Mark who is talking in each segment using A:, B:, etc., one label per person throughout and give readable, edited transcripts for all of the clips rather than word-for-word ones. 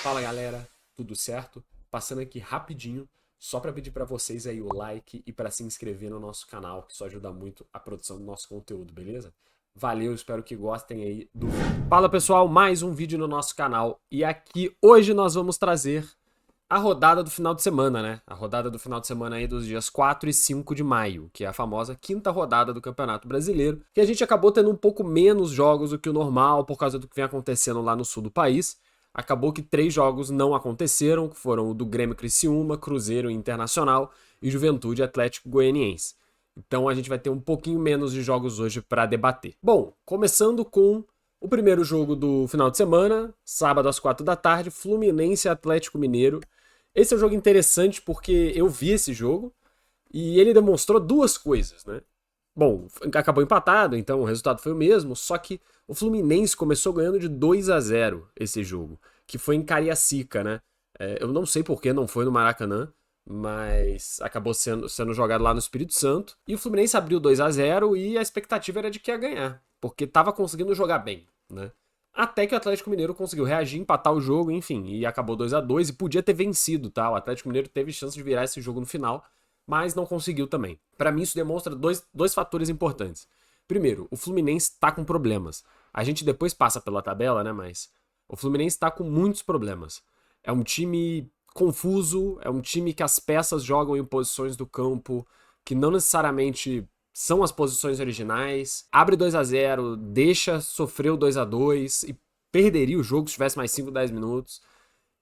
A: Fala galera, tudo certo? Passando aqui rapidinho, só para pedir para vocês aí o like e para se inscrever no nosso canal, que isso ajuda muito a produção do nosso conteúdo, beleza? Valeu, espero que gostem aí do vídeo. Fala pessoal, mais um vídeo no nosso canal e aqui hoje nós vamos trazer a rodada do final de semana, né? A rodada do final de semana aí dos dias 4 e 5 de maio, que é a famosa quinta rodada do Campeonato Brasileiro, que a gente acabou tendo um pouco menos jogos do que o normal por causa do que vem acontecendo lá no sul do país. Acabou que 3 jogos não aconteceram, que foram o do Grêmio Criciúma, Cruzeiro Internacional e Juventude Atlético Goianiense. Então a gente vai ter um pouquinho menos de jogos hoje para debater. Bom, começando com o primeiro jogo do final de semana, sábado às 4 da tarde, Fluminense Atlético Mineiro. Esse é um jogo interessante porque eu vi esse jogo e ele demonstrou duas coisas, né? Bom, acabou empatado, então o resultado foi o mesmo, só que o Fluminense começou ganhando de 2-0 esse jogo, que foi em Cariacica, né? Eu não sei por que não foi no Maracanã, mas acabou sendo jogado lá no Espírito Santo. E o Fluminense abriu 2-0 e a expectativa era de que ia ganhar, porque estava conseguindo jogar bem, né? Até que o Atlético Mineiro conseguiu reagir, empatar o jogo, enfim, e acabou 2-2 e podia ter vencido, tá? O Atlético Mineiro teve chance de virar esse jogo no final, mas não conseguiu também. Para mim, isso demonstra dois fatores importantes. Primeiro, o Fluminense está com problemas. A gente depois passa pela tabela, né? Mas o Fluminense está com muitos problemas. É um time confuso, é um time que as peças jogam em posições do campo que não necessariamente são as posições originais. Abre 2-0, deixa sofrer o 2-2 e perderia o jogo se tivesse mais 5, 10 minutos.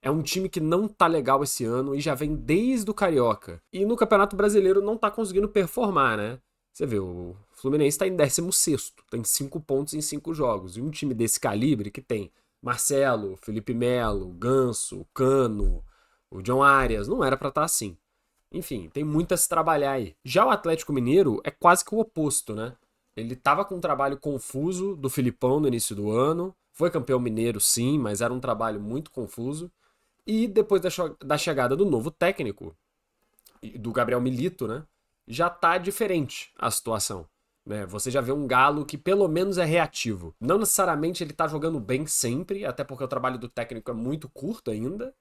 A: É um time que não tá legal esse ano e já vem desde o Carioca. E no Campeonato Brasileiro não tá conseguindo performar, né? Você vê, o Fluminense tá em 16º, tem 5 pontos em 5 jogos. E um time desse calibre que tem Marcelo, Felipe Melo, Ganso, Cano, o John Arias, não era pra estar assim. Enfim, tem muito a se trabalhar aí. Já o Atlético Mineiro é quase que o oposto, né? Ele tava com um trabalho confuso do Filipão no início do ano. Foi campeão mineiro, sim, mas era um trabalho muito confuso. E depois da chegada do novo técnico, do Gabriel Milito, né? Já tá diferente a situação. Né? Você já vê um Galo que pelo menos é reativo. Não necessariamente ele tá jogando bem sempre, até porque o trabalho do técnico é muito curto ainda.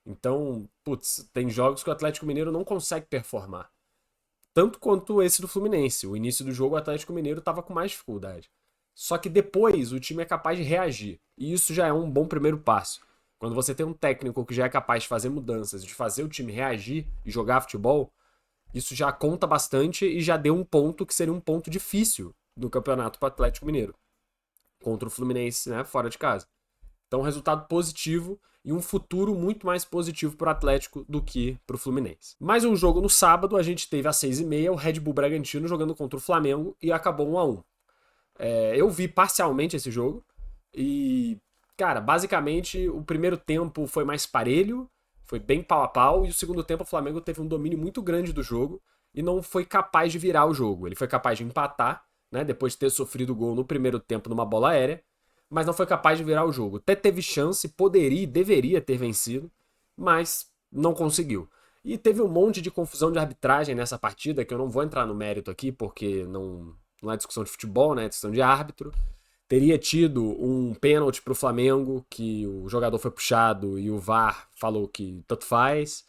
A: Então, putz, tem jogos que o Atlético Mineiro não consegue performar. Tanto quanto esse do Fluminense. O início do jogo o Atlético Mineiro tava com mais dificuldade. Só que depois o time é capaz de reagir. E isso já é um bom primeiro passo. Quando você tem um técnico que já é capaz de fazer mudanças, de fazer o time reagir e jogar futebol, isso já conta bastante e já deu um ponto que seria um ponto difícil no campeonato para o Atlético Mineiro. Contra o Fluminense, né, fora de casa. Então, resultado positivo e um futuro muito mais positivo para o Atlético do que para o Fluminense. Mais um jogo no sábado, a gente teve às 6h30 o Red Bull Bragantino jogando contra o Flamengo e acabou 1-1. Eu vi parcialmente esse jogo e, cara, basicamente o primeiro tempo foi mais parelho, foi bem pau a pau, e o segundo tempo o Flamengo teve um domínio muito grande do jogo e não foi capaz de virar o jogo. Ele foi capaz de empatar, né, depois de ter sofrido gol no primeiro tempo numa bola aérea, mas não foi capaz de virar o jogo. Até teve chance, poderia e deveria ter vencido, mas não conseguiu. E teve um monte de confusão de arbitragem nessa partida, que eu não vou entrar no mérito aqui, porque não é discussão de futebol, né? É discussão de árbitro. Teria tido um pênalti pro Flamengo, que o jogador foi puxado e o VAR falou que tanto faz.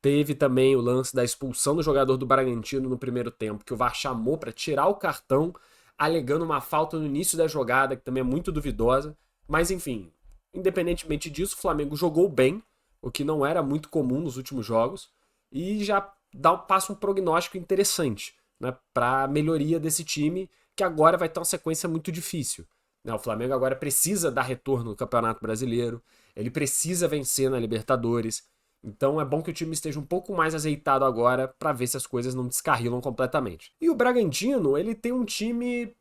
A: Teve também o lance da expulsão do jogador do Bragantino no primeiro tempo, que o VAR chamou para tirar o cartão, alegando uma falta no início da jogada, que também é muito duvidosa. Mas enfim, independentemente disso, o Flamengo jogou bem, o que não era muito comum nos últimos jogos, e já passa um prognóstico interessante, né, para a melhoria desse time, que agora vai ter uma sequência muito difícil. Né? O Flamengo agora precisa dar retorno no Campeonato Brasileiro, ele precisa vencer na Libertadores. Então é bom que o time esteja um pouco mais azeitado agora para ver se as coisas não descarrilam completamente. E o Bragantino, ele tem um time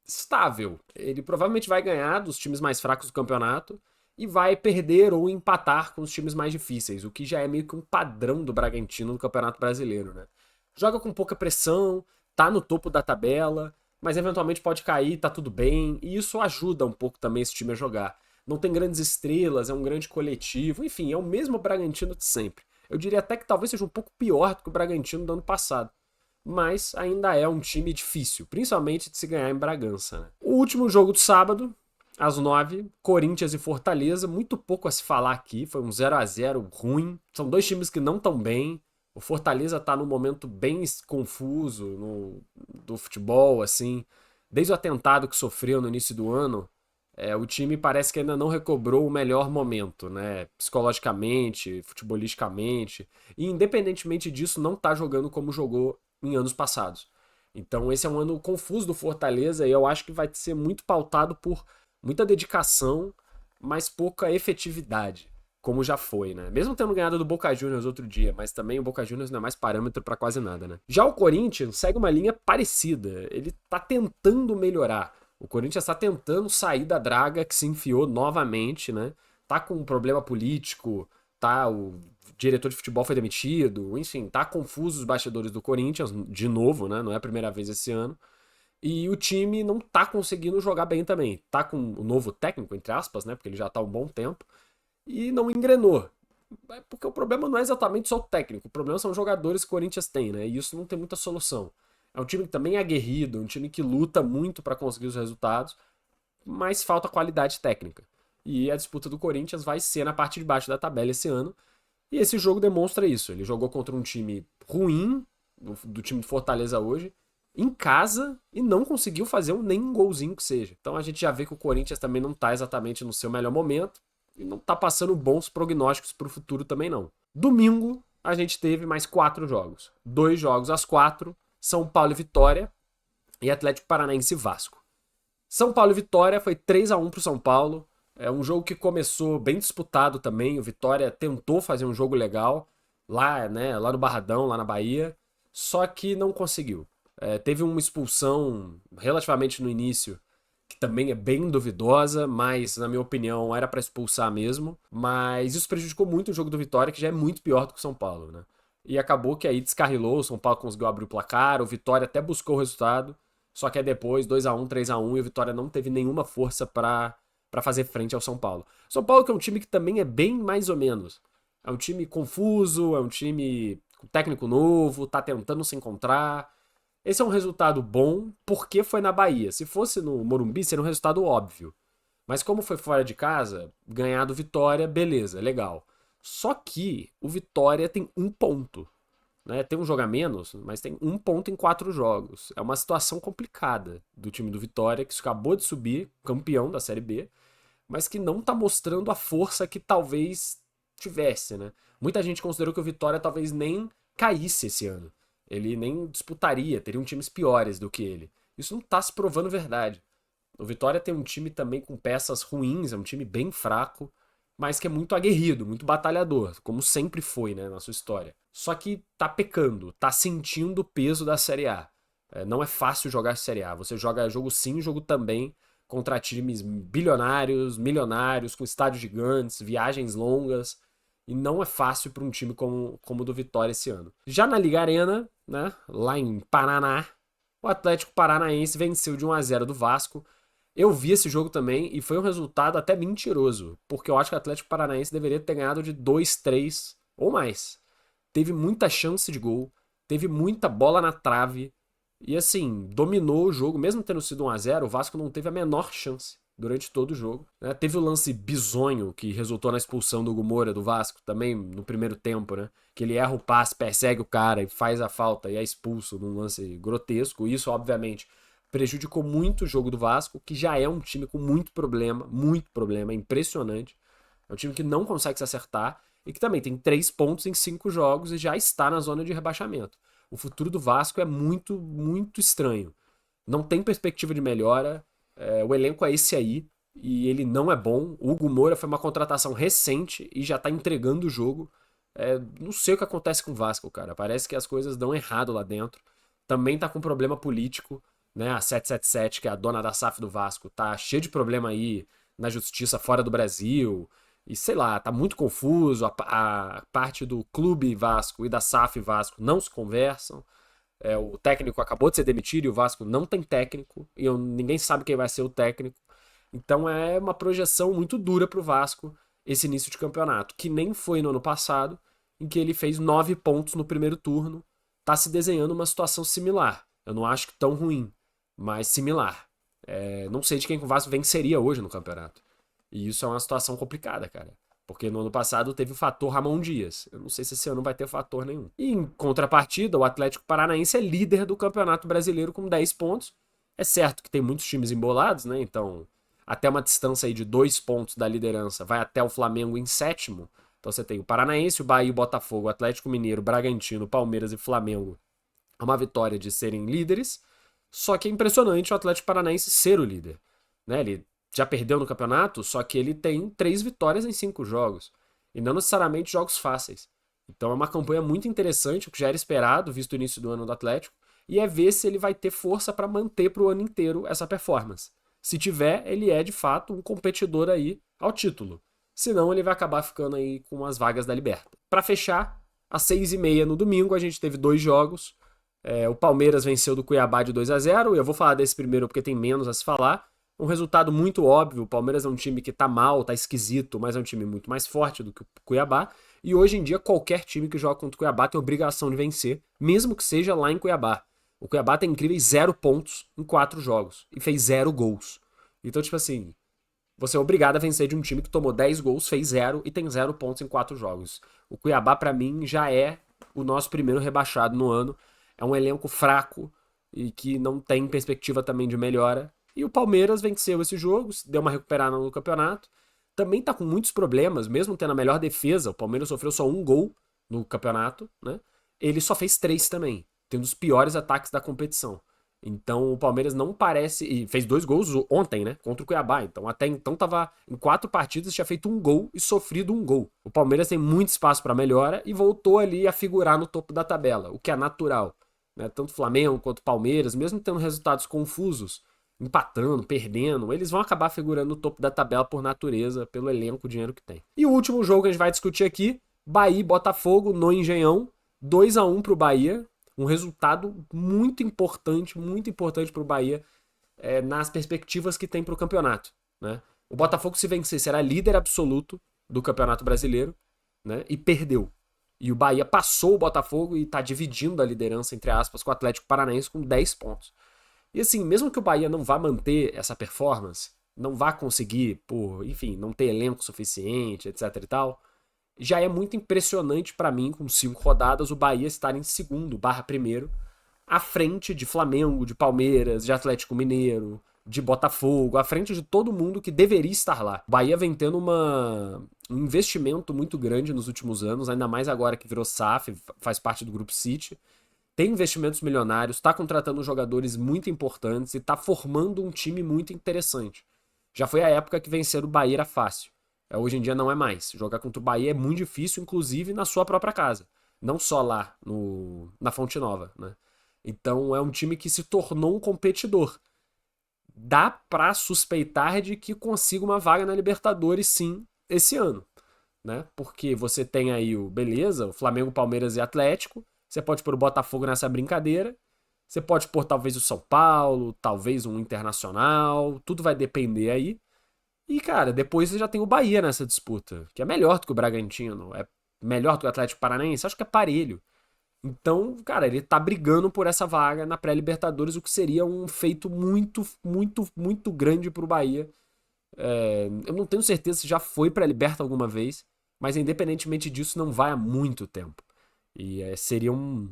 A: estável. Ele provavelmente vai ganhar dos times mais fracos do campeonato e vai perder ou empatar com os times mais difíceis, o que já é meio que um padrão do Bragantino no Campeonato Brasileiro, né? Joga com pouca pressão, tá no topo da tabela, mas eventualmente pode cair, tá tudo bem, e isso ajuda um pouco também esse time a jogar. Não tem grandes estrelas, é um grande coletivo, enfim, é o mesmo Bragantino de sempre. Eu diria até que talvez seja um pouco pior do que o Bragantino do ano passado, mas ainda é um time difícil, principalmente de se ganhar em Bragança. Né? O último jogo do sábado às 9, Corinthians e Fortaleza, muito pouco a se falar aqui, foi um 0-0 ruim. São dois times que não estão bem. O Fortaleza tá num momento bem confuso do futebol, assim. Desde o atentado que sofreu no início do ano, o time parece que ainda não recobrou o melhor momento, né? Psicologicamente, futebolisticamente. E independentemente disso, não tá jogando como jogou em anos passados. Então esse é um ano confuso do Fortaleza e eu acho que vai ser muito pautado por muita dedicação, mas pouca efetividade, como já foi, né? Mesmo tendo ganhado do Boca Juniors outro dia, mas também o Boca Juniors não é mais parâmetro pra quase nada, né? Já o Corinthians segue uma linha parecida, ele tá tentando melhorar. O Corinthians tá tentando sair da draga que se enfiou novamente, né? Tá com um problema político, tá o diretor de futebol foi demitido, enfim, tá confuso os bastidores do Corinthians, de novo, né? Não é a primeira vez esse ano. E o time não tá conseguindo jogar bem também. Tá com o novo técnico, entre aspas, né? Porque ele já tá há um bom tempo. E não engrenou. Porque o problema não é exatamente só o técnico. O problema são os jogadores que o Corinthians tem, né? E isso não tem muita solução. É um time que também é aguerrido, um time que luta muito para conseguir os resultados, mas falta qualidade técnica. E a disputa do Corinthians vai ser na parte de baixo da tabela esse ano. E esse jogo demonstra isso. Ele jogou contra um time ruim, do time de Fortaleza hoje, em casa, e não conseguiu fazer nem um golzinho que seja. Então a gente já vê que o Corinthians também não tá exatamente no seu melhor momento, e não tá passando bons prognósticos pro futuro também não. Domingo, a gente teve mais 4 jogos. 2 jogos às 4, São Paulo e Vitória, e Atlético Paranaense e Vasco. São Paulo e Vitória foi 3-1 pro São Paulo. É um jogo que começou bem disputado também. O Vitória tentou fazer um jogo legal lá, né, lá no Barradão, lá na Bahia, só que não conseguiu. Teve uma expulsão relativamente no início, que também é bem duvidosa, mas na minha opinião era para expulsar mesmo. Mas isso prejudicou muito o jogo do Vitória, que já é muito pior do que o São Paulo, né? E acabou que aí descarrilou, o São Paulo conseguiu abrir o placar, o Vitória até buscou o resultado, só que aí depois 2-1, 3-1 e o Vitória não teve nenhuma força para fazer frente ao São Paulo. São Paulo que é um time que também é bem mais ou menos. É um time confuso, é um time com técnico novo, tá tentando se encontrar. Esse é um resultado bom porque foi na Bahia. Se fosse no Morumbi, seria um resultado óbvio. Mas como foi fora de casa, ganhar do Vitória, beleza, legal. Só que o Vitória tem um ponto. Né? Tem um jogo a menos, mas tem um ponto em 4 jogos. É uma situação complicada do time do Vitória, que acabou de subir, campeão da Série B, mas que não tá mostrando a força que talvez tivesse, né? Muita gente considerou que o Vitória talvez nem caísse esse ano. Ele nem disputaria, teriam times piores do que ele. Isso não tá se provando verdade. O Vitória tem um time também com peças ruins, é um time bem fraco, mas que é muito aguerrido, muito batalhador, como sempre foi, né, na sua história. Só que tá pecando, tá sentindo o peso da Série A. Não é fácil jogar Série A. Você joga jogo sim, jogo também, contra times bilionários, milionários, com estádios gigantes, viagens longas. E não é fácil para um time como o do Vitória esse ano. Já na Liga Arena, né, lá em Paraná, o Atlético Paranaense venceu de 1-0 do Vasco. Eu vi esse jogo também e foi um resultado até mentiroso, porque eu acho que o Atlético Paranaense deveria ter ganhado de 2-3 ou mais. Teve muita chance de gol, teve muita bola na trave e assim, dominou o jogo, mesmo tendo sido 1-0, o Vasco não teve a menor chance durante todo o jogo. Né? Teve o lance bizonho que resultou na expulsão do Hugo Moura do Vasco, também no primeiro tempo, né? Que ele erra o passe, persegue o cara e faz a falta e é expulso num lance grotesco. Isso, obviamente, prejudicou muito o jogo do Vasco, que já é um time com muito problema, é impressionante. É um time que não consegue se acertar e que também tem 3 pontos em 5 jogos e já está na zona de rebaixamento. O futuro do Vasco é muito, muito estranho. Não tem perspectiva de melhora. O elenco é esse aí e ele não é bom. O Hugo Moura foi uma contratação recente e já tá entregando o jogo. Não sei o que acontece com o Vasco, cara. Parece que as coisas dão errado lá dentro. Também tá com problema político, né? A 777, que é a dona da SAF do Vasco, tá cheia de problema aí na justiça fora do Brasil. E sei lá, tá muito confuso. A parte do Clube Vasco e da SAF Vasco não se conversam. O técnico acabou de ser demitido e o Vasco não tem técnico. E ninguém sabe quem vai ser o técnico. Então é uma projeção muito dura pro Vasco esse início de campeonato. Que nem foi no ano passado, em que ele fez 9 pontos no primeiro turno. Tá se desenhando uma situação similar. Eu não acho que tão ruim, mas similar. Não sei de quem o Vasco venceria hoje no campeonato. E isso é uma situação complicada, cara. Porque no ano passado teve o fator Ramon Dias. Eu não sei se esse ano vai ter fator nenhum. E em contrapartida, o Atlético Paranaense é líder do Campeonato Brasileiro com 10 pontos. É certo que tem muitos times embolados, né? Então, até uma distância aí de 2 pontos da liderança, vai até o Flamengo em sétimo. Então você tem o Paranaense, o Bahia, o Botafogo, o Atlético Mineiro, o Bragantino, Palmeiras e Flamengo. É uma vitória de serem líderes. Só que é impressionante o Atlético Paranaense ser o líder. Né? Ele já perdeu no campeonato, só que ele tem 3 vitórias em 5 jogos. E não necessariamente jogos fáceis. Então é uma campanha muito interessante, o que já era esperado, visto o início do ano do Atlético. E é ver se ele vai ter força para manter para o ano inteiro essa performance. Se tiver, ele é de fato um competidor aí ao título. Senão, ele vai acabar ficando aí com as vagas da Liberta. Para fechar, às 6h30 no domingo, a gente teve 2 jogos. O Palmeiras venceu do Cuiabá de 2-0. Eu vou falar desse primeiro porque tem menos a se falar. Um resultado muito óbvio. O Palmeiras é um time que tá mal, tá esquisito, mas é um time muito mais forte do que o Cuiabá. E hoje em dia, qualquer time que joga contra o Cuiabá tem obrigação de vencer, mesmo que seja lá em Cuiabá. O Cuiabá tem incríveis 0 pontos em 4 jogos e fez 0 gols. Então, tipo assim, você é obrigado a vencer de um time que tomou 10 gols, fez 0 e tem 0 pontos em 4 jogos. O Cuiabá, pra mim, já é o nosso primeiro rebaixado no ano. É um elenco fraco e que não tem perspectiva também de melhora. E o Palmeiras venceu esse jogo, deu uma recuperada no campeonato. Também tá com muitos problemas, mesmo tendo a melhor defesa. O Palmeiras sofreu só 1 gol no campeonato, né? Ele só fez 3 também. Tem um dos piores ataques da competição. Então o Palmeiras não parece. E fez 2 gols ontem, né? Contra o Cuiabá. Então até então tava em 4 partidas, tinha feito 1 gol e sofrido 1 gol. O Palmeiras tem muito espaço para melhora e voltou ali a figurar no topo da tabela, o que é natural. Né? Tanto Flamengo quanto Palmeiras, mesmo tendo resultados confusos, empatando, perdendo, eles vão acabar figurando no topo da tabela por natureza, pelo elenco, o dinheiro que tem. E o último jogo que a gente vai discutir aqui, Bahia e Botafogo no Engenhão, 2-1 pro Bahia. Um resultado muito importante para o Bahia nas perspectivas que tem para o campeonato. Né? O Botafogo, se vencer, será líder absoluto do Campeonato Brasileiro, né? E perdeu. E o Bahia passou o Botafogo e está dividindo a liderança, entre aspas, com o Atlético Paranaense com 10 pontos. E assim, mesmo que o Bahia não vá manter essa performance, não vá conseguir, enfim, não ter elenco suficiente, etc e tal, já é muito impressionante para mim, com 5 rodadas, o Bahia estar em segundo/primeiro, à frente de Flamengo, de Palmeiras, de Atlético Mineiro, de Botafogo, à frente de todo mundo que deveria estar lá. O Bahia vem tendo um investimento muito grande nos últimos anos, ainda mais agora que virou SAF, faz parte do Grupo City. Tem investimentos milionários, está contratando jogadores muito importantes e está formando um time muito interessante. Já foi a época que vencer o Bahia era fácil. Hoje em dia não é mais. Jogar contra o Bahia é muito difícil, inclusive na sua própria casa. Não só lá na Fonte Nova, né? Então é um time que se tornou um competidor. Dá pra suspeitar de que consiga uma vaga na Libertadores, sim, esse ano. Né? Porque você tem aí o Flamengo, Palmeiras e Atlético. Você pode pôr o Botafogo nessa brincadeira. Você pode pôr talvez o São Paulo, talvez um Internacional. Tudo vai depender aí. E, cara, depois você já tem o Bahia nessa disputa, que é melhor do que o Bragantino, é melhor do que o Atlético Paranaense, acho que é parelho. Então, cara, ele tá brigando por essa vaga na pré-Libertadores, o que seria um feito muito, muito, muito grande pro Bahia. Eu não tenho certeza se já foi pré-Liberta alguma vez, mas independentemente disso, não vai há muito tempo. E seria um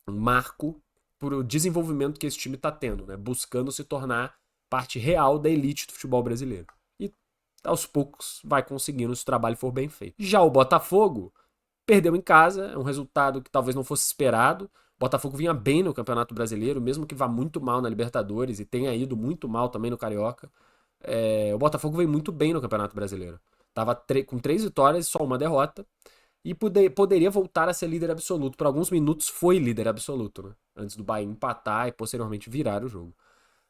A: marco pro desenvolvimento que esse time tá tendo, né? Buscando se tornar parte real da elite do futebol brasileiro. Aos poucos vai conseguindo se o trabalho for bem feito. Já o Botafogo perdeu em casa, é um resultado que talvez não fosse esperado. O Botafogo vinha bem no Campeonato Brasileiro, mesmo que vá muito mal na Libertadores e tenha ido muito mal também no Carioca. O Botafogo veio muito bem no Campeonato Brasileiro. Tava com 3 vitórias e só uma derrota. E poderia voltar a ser líder absoluto. Por alguns minutos foi líder absoluto, né? Antes do Bahia empatar e posteriormente virar o jogo.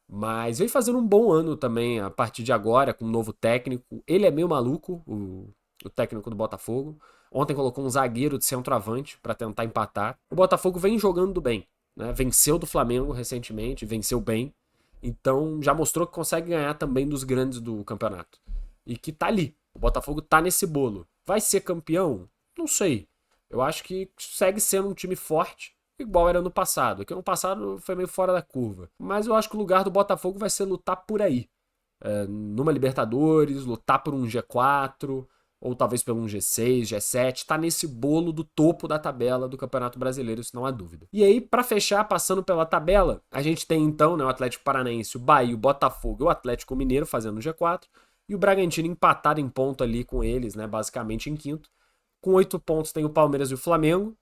A: Mas vem fazendo um bom ano também a partir de agora, com um novo técnico. Ele é meio maluco, o técnico do Botafogo. Ontem colocou um zagueiro de centroavante para tentar empatar. O Botafogo vem jogando bem, né? Venceu do Flamengo recentemente, venceu bem. Então já mostrou que consegue ganhar também dos grandes do campeonato. E que tá ali. O Botafogo tá nesse bolo. Vai ser campeão? Não sei. Eu acho que segue sendo um time forte, igual era no passado. Que no passado foi meio fora da curva. Mas eu acho que o lugar do Botafogo vai ser lutar por aí. Numa Libertadores, lutar por um G4, ou talvez por um G6, G7, tá nesse bolo do topo da tabela do Campeonato Brasileiro, isso não há dúvida. E aí, para fechar, passando pela tabela, a gente tem então, né, o Atlético Paranaense, o Bahia, o Botafogo e o Atlético Mineiro fazendo o G4, e o Bragantino empatado em ponto ali com eles, né, basicamente em quinto. Com 8 pontos tem o Palmeiras e o Flamengo.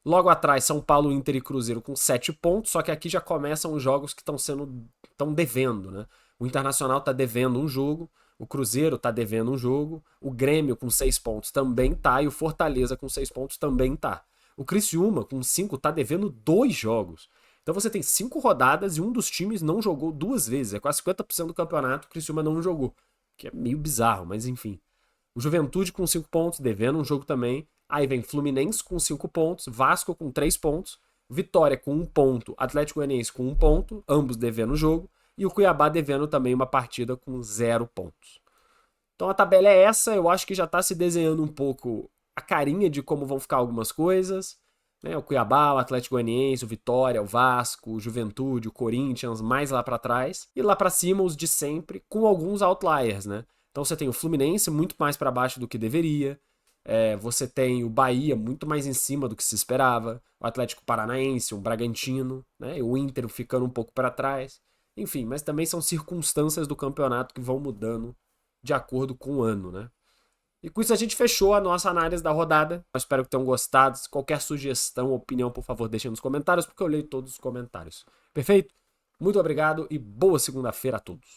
A: Logo atrás, São Paulo, Inter e Cruzeiro com 7 pontos, só que aqui já começam os jogos que estão devendo, né? O Internacional está devendo um jogo, o Cruzeiro está devendo um jogo, o Grêmio com 6 pontos também tá, e o Fortaleza com 6 pontos também tá. O Criciúma com 5 tá devendo 2 jogos. Então você tem 5 rodadas e um dos times não jogou 2 vezes, é quase 50% do campeonato o Criciúma não jogou, que é meio bizarro, mas enfim. O Juventude com 5 pontos, devendo um jogo também. Aí vem Fluminense com 5 pontos, Vasco com 3 pontos, Vitória com 1 ponto, Atlético Goianiense com 1 ponto, ambos devendo o jogo, e o Cuiabá devendo também uma partida com 0 pontos. Então a tabela é essa, eu acho que já está se desenhando um pouco a carinha de como vão ficar algumas coisas. Né? O Cuiabá, o Atlético Goianiense, o Vitória, o Vasco, o Juventude, o Corinthians, mais lá para trás. E lá para cima os de sempre, com alguns outliers, né? Então você tem o Fluminense muito mais para baixo do que deveria. Você tem o Bahia muito mais em cima do que se esperava. O Atlético Paranaense, o Bragantino, né? O Inter ficando um pouco para trás. Enfim, mas também são circunstâncias do campeonato que vão mudando de acordo com o ano, né? E com isso a gente fechou a nossa análise da rodada. Eu espero que tenham gostado. Qualquer sugestão, opinião, por favor, deixem nos comentários, porque eu leio todos os comentários. Perfeito? Muito obrigado e boa segunda-feira a todos.